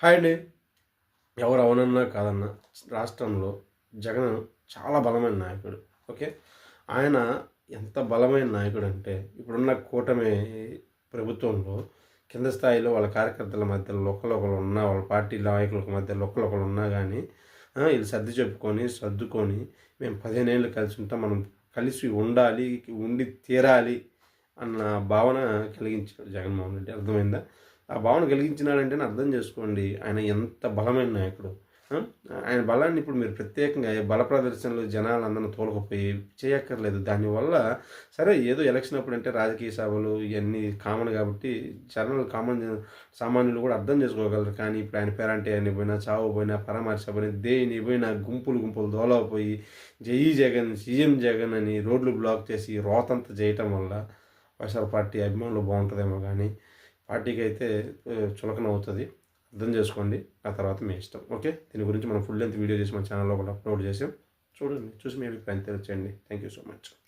Hi అండి. ఎవరు అవునన్నా కాదన్నా రాష్ట్రంలో జగన్ చాలా బలమైన నాయకుడు. ఓకే. ఆయన ఎంత బలమైన నాయకుడు అంటే ఇప్పుడున్న కూటమి ప్రభుత్వంలో కింద స్థాయిలో వాళ్ళ కార్యకర్తల మధ్యలో ఒకళ్ళొకళ్ళు ఉన్నా, వాళ్ళ పార్టీ నాయకుల మధ్యలో ఒకళ్ళొకళ్ళు ఉన్నా గానీ వీళ్ళు సర్ది చెప్పుకొని, సర్దుకొని మేము 15 ఏళ్ళు కలిసి ఉంటాం. మనం కలిసి ఉండాలి, ఉండి తీరాలి అన్న భావన కలిగించాడు జగన్మోహన్ రెడ్డి. అర్థమైందా? ఆ భావన కలిగించినాడంటేనే అర్థం చేసుకోండి ఆయన ఎంత బలమైన నాయకుడు. ఆ! ఆయన బలాన్ని ఇప్పుడు మీరు ప్రత్యేకంగా బల ప్రదర్శనలు జనాలందరిని తోలుకుపోయి చేయక్కర్లేదు. దానివల్ల సరే ఏదో ఎలక్షన్ అప్పుడంటే రాజకీయ సభలు ఇయన్నీ కామన్ కాబట్టి జనాలు సామాన్యులు కూడా అర్థం చేసుకోగలరు. కానీ ఇప్పుడు ఆయన పేరంటే అని పోయినా, చావు పోయినా, పరామర్శ పోయినా, దేని పోయినా గుంపులు దోలకపోయి జై జగన్, సీఎం జగన్ అని రోడ్లు బ్లాక్ చేసి రోతంతా చేయటం వల్ల వైఎస్ఆర్ పార్టీ అభిమానులు బాగుంటుందేమో కానీ పార్టీకైతే చులకన అవుతుంది. అర్థం చేసుకోండి. ఆ తర్వాత మీ ఇష్టం. ఓకే. దీని గురించి మనం ఫుల్ లెంత్ వీడియో చేసి మన ఛానల్లో కూడా అప్లోడ్ చేసాం. చూడండి. చూసి మీ అభిప్రాయం తెలియచేయండి. Thank you so much.